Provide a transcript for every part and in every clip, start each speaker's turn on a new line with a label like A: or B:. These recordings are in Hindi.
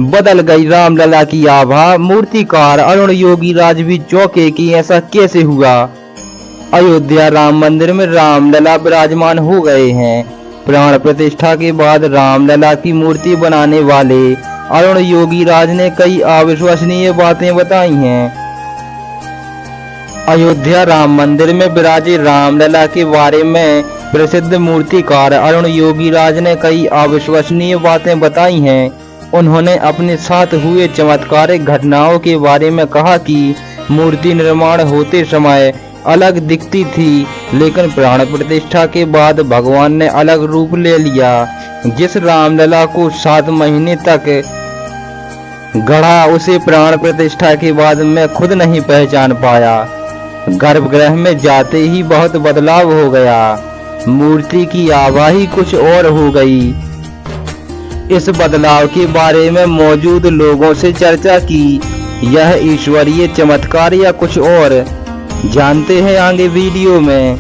A: बदल गई रामलला की आभा। मूर्तिकार अरुण योगीराज भी चौंके कि ऐसा कैसे हुआ। अयोध्या राम मंदिर में रामलला विराजमान हो गए हैं। प्राण प्रतिष्ठा के बाद रामलला की मूर्ति बनाने वाले अरुण योगीराज ने कई अविश्वसनीय बातें बताई हैं। अयोध्या राम मंदिर में विराजे रामलला के बारे में प्रसिद्ध मूर्तिकार अरुण योगीराज ने कई अविश्वसनीय बातें बताई हैं। उन्होंने अपने साथ हुए चमत्कारिक घटनाओं के बारे में कहा कि मूर्ति निर्माण होते समय अलग दिखती थी, लेकिन प्राण प्रतिष्ठा के बाद भगवान ने अलग रूप ले लिया। जिस रामलला को 7 महीने तक गढ़ा, उसे प्राण प्रतिष्ठा के बाद मैं खुद नहीं पहचान पाया। गर्भगृह में जाते ही बहुत बदलाव हो गया। मूर्ति की आभा ही कुछ और हो गई। इस बदलाव के बारे में मौजूद लोगों से चर्चा की। यह ईश्वरीय चमत्कार या कुछ और, जानते हैं आगे वीडियो में।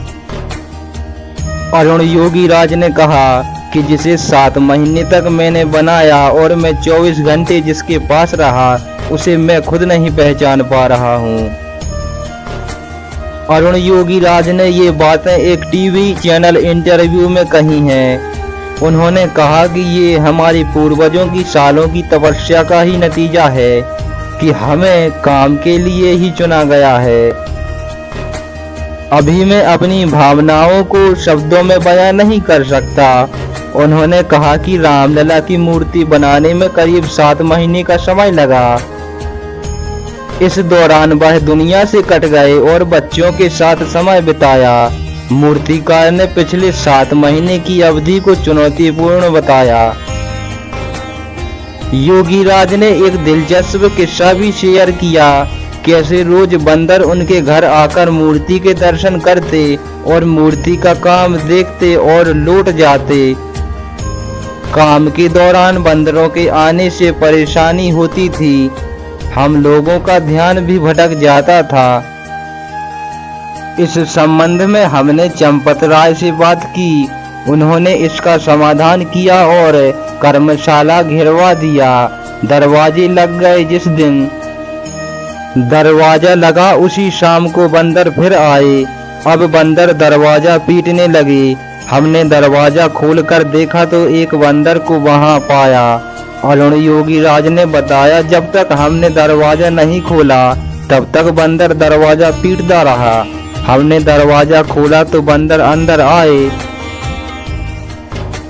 A: अरुण योगीराज ने कहा कि जिसे 7 महीने तक मैंने बनाया और मैं 24 घंटे जिसके पास रहा, उसे मैं खुद नहीं पहचान पा रहा हूँ। अरुण योगीराज ने ये बातें एक टीवी चैनल इंटरव्यू में कही हैं। उन्होंने कहा कि ये हमारे पूर्वजों की सालों की तपस्या का ही नतीजा है कि हमें काम के लिए ही चुना गया है। अभी मैं अपनी भावनाओं को शब्दों में बयां नहीं कर सकता। उन्होंने कहा कि रामलला की मूर्ति बनाने में करीब 7 महीने का समय लगा। इस दौरान वह दुनिया से कट गए और बच्चों के साथ समय बिताया। मूर्तिकार ने पिछले 7 महीने की अवधि को चुनौतीपूर्ण बताया। योगीराज ने एक दिलचस्प किस्सा भी शेयर किया, कैसे रोज बंदर उनके घर आकर मूर्ति के दर्शन करते और मूर्ति का काम देखते और लौट जाते। काम के दौरान बंदरों के आने से परेशानी होती थी। हम लोगों का ध्यान भी भटक जाता था। इस संबंध में हमने चंपत राय से बात की। उन्होंने इसका समाधान किया और कर्मशाला घेरवा दिया। दरवाजे लग गए। जिस दिन दरवाजा लगा उसी शाम को बंदर फिर आए। अब बंदर दरवाजा पीटने लगे। हमने दरवाजा खोलकर देखा तो एक बंदर को वहां पाया। अरुण योगीराज ने बताया, जब तक हमने दरवाजा नहीं खोला तब तक बंदर दरवाजा पीटता रहा। हमने दरवाजा खोला तो बंदर अंदर आए।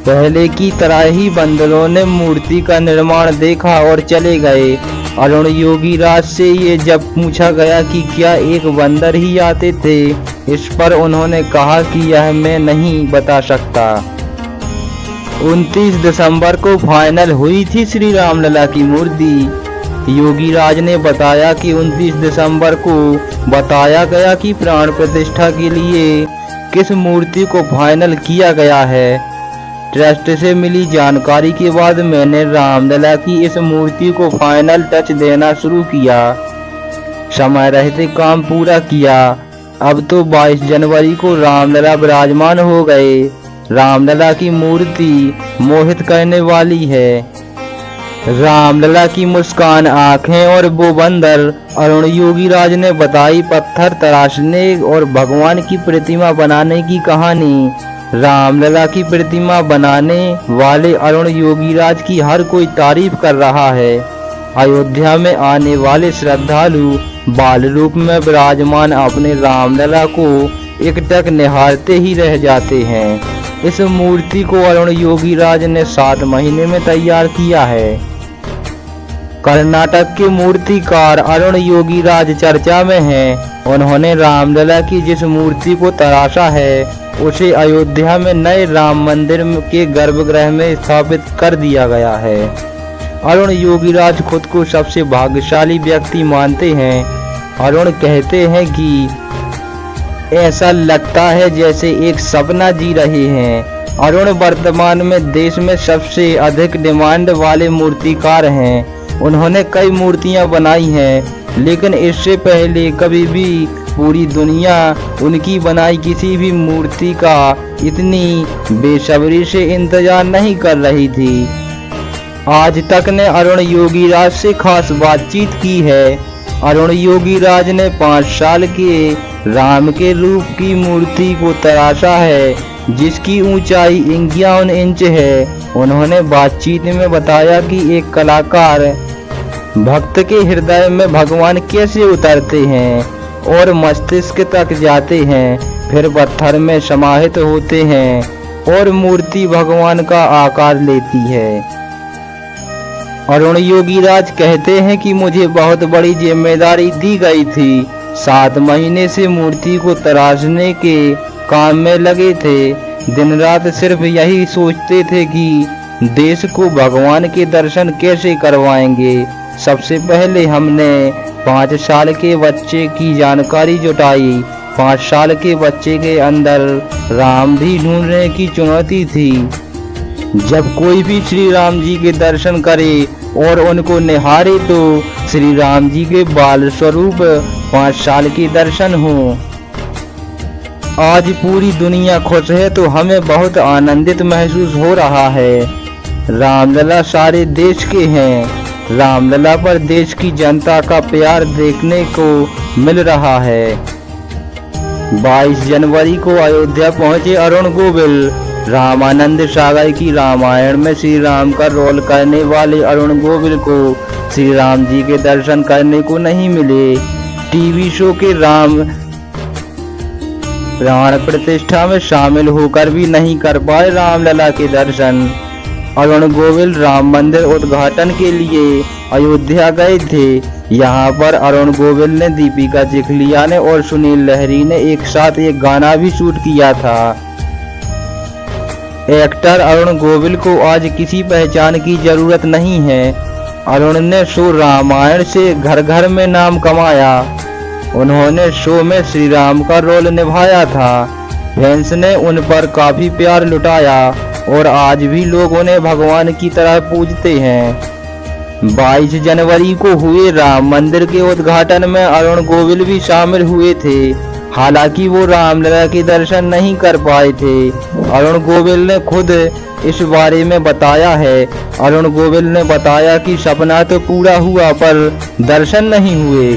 A: पहले की तरह ही बंदरों ने मूर्ति का निर्माण देखा और चले गए। अरुण योगीराज से ये जब पूछा गया कि क्या एक बंदर ही आते थे, इस पर उन्होंने कहा कि यह मैं नहीं बता सकता। 29 दिसंबर को फाइनल हुई थी श्री रामलला की मूर्ति। योगीराज ने बताया कि 29 दिसंबर को बताया गया कि प्राण प्रतिष्ठा के लिए किस मूर्ति को फाइनल किया गया है। ट्रस्ट से मिली जानकारी के बाद मैंने रामलला की इस मूर्ति को फाइनल टच देना शुरू किया। समय रहते काम पूरा किया। अब तो 22 जनवरी को रामलला विराजमान हो गए। रामलला की मूर्ति मोहित करने वाली है। रामलला की मुस्कान, आंखें और वो बंदर। अरुण योगीराज ने बताई पत्थर तराशने और भगवान की प्रतिमा बनाने की कहानी। रामलला की प्रतिमा बनाने वाले अरुण योगीराज की हर कोई तारीफ कर रहा है। अयोध्या में आने वाले श्रद्धालु बाल रूप में विराजमान अपने रामलला को एकटक निहारते ही रह जाते हैं। इस मूर्ति को अरुण योगीराज ने 7 महीने में तैयार किया है। कर्नाटक के मूर्तिकार अरुण योगीराज चर्चा में हैं। उन्होंने रामलला की जिस मूर्ति को तराशा है उसे अयोध्या में नए राम मंदिर के गर्भगृह में स्थापित कर दिया गया है। अरुण योगीराज खुद को सबसे भाग्यशाली व्यक्ति मानते हैं। अरुण कहते हैं कि ऐसा लगता है जैसे एक सपना जी रहे हैं। अरुण वर्तमान में देश में सबसे अधिक डिमांड वाले मूर्तिकार हैं। उन्होंने कई मूर्तियां बनाई हैं, लेकिन इससे पहले कभी भी पूरी दुनिया उनकी बनाई किसी भी मूर्ति का इतनी बेसब्री से इंतजार नहीं कर रही थी। आज तक ने अरुण योगीराज से खास बातचीत की है। अरुण योगीराज ने 5 साल के राम के रूप की मूर्ति को तराशा है, जिसकी ऊंचाई 51 इंच है। उन्होंने बातचीत में बताया कि एक कलाकार भक्त के हृदय में भगवान कैसे उतरते हैं और मस्तिष्क तक जाते हैं, फिर पत्थर में समाहित होते हैं और मूर्ति भगवान का आकार लेती है। अरुण योगीराज कहते हैं कि मुझे बहुत बड़ी जिम्मेदारी दी गई थी। 7 महीने से मूर्ति को तराशने के काम में लगे थे। दिन रात सिर्फ यही सोचते थे कि देश को भगवान के दर्शन कैसे करवाएंगे। सबसे पहले हमने 5 साल के बच्चे की जानकारी जुटाई। 5 साल के बच्चे के अंदर राम भी ढूंढने की चुनौती थी। जब कोई भी श्री राम जी के दर्शन करे और उनको निहारे तो श्री राम जी के बाल स्वरूप 5 साल के दर्शन हो। आज पूरी दुनिया खुश है तो हमें बहुत आनंदित महसूस हो रहा है। रामलला सारे देश के हैं। रामलला पर देश की जनता का प्यार देखने को मिल रहा है। 22 जनवरी को अयोध्या पहुंचे अरुण गोविल। रामानंद सागर की रामायण में श्री राम का रोल करने वाले अरुण गोविल को श्री राम जी के दर्शन करने को नहीं मिले। टीवी शो के राम प्राण प्रतिष्ठा में शामिल होकर भी नहीं कर पाए रामलला के दर्शन। अरुण गोविल राम मंदिर उद्घाटन के लिए अयोध्या गए थे। यहाँ पर अरुण गोविल ने, दीपिका चिखलिया ने और सुनील लहरी ने एक साथ एक गाना भी शूट किया था। एक्टर अरुण गोविल को आज किसी पहचान की जरूरत नहीं है। अरुण ने शो रामायण से घर घर में नाम कमाया। उन्होंने शो में श्री राम का रोल निभाया था। फैंस ने उन पर काफी प्यार लुटाया और आज भी लोग उन्हें भगवान की तरह पूजते हैं। 22 जनवरी को हुए राम मंदिर के उद्घाटन में अरुण गोविल भी शामिल हुए थे। हालांकि वो रामलला के दर्शन नहीं कर पाए थे। अरुण गोविल ने खुद इस बारे में बताया है। अरुण गोविल ने बताया कि सपना तो पूरा हुआ पर दर्शन नहीं हुए।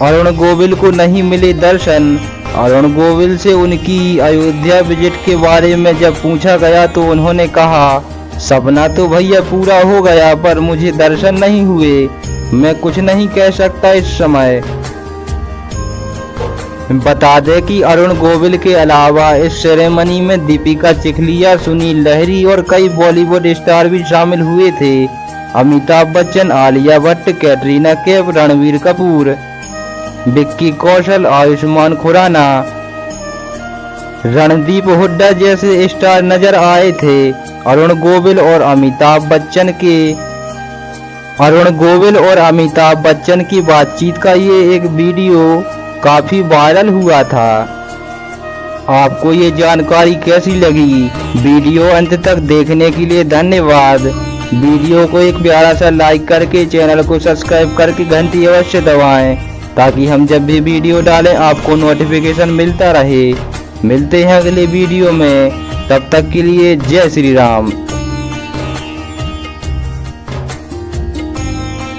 A: अरुण गोविल को नहीं मिले दर्शन। अरुण गोविल से उनकी अयोध्या विजिट के बारे में जब पूछा गया तो उन्होंने कहा, सपना तो भैया पूरा हो गया पर मुझे दर्शन नहीं हुए। मैं कुछ नहीं कह सकता इस समय। बता दें कि अरुण गोविल के अलावा इस सेरेमनी में दीपिका चिखलिया, सुनील लहरी और कई बॉलीवुड स्टार भी शामिल हुए थे। अमिताभ बच्चन, आलिया भट्ट, कैटरीना कैफ, रणबीर कपूर, विक्की कौशल, आयुष्मान खुराना, रणदीप हुड्डा जैसे स्टार नजर आए थे। अरुण गोविल और अमिताभ बच्चन की बातचीत का ये एक वीडियो काफी वायरल हुआ था। आपको ये जानकारी कैसी लगी? वीडियो अंत तक देखने के लिए धन्यवाद। वीडियो को एक प्यारा सा लाइक करके चैनल को सब्सक्राइब करके घंटी अवश्य दबाएं ताकि हम जब भी वीडियो डालें आपको नोटिफिकेशन मिलता रहे। मिलते हैं अगले वीडियो में, तब तक के लिए जय श्री राम।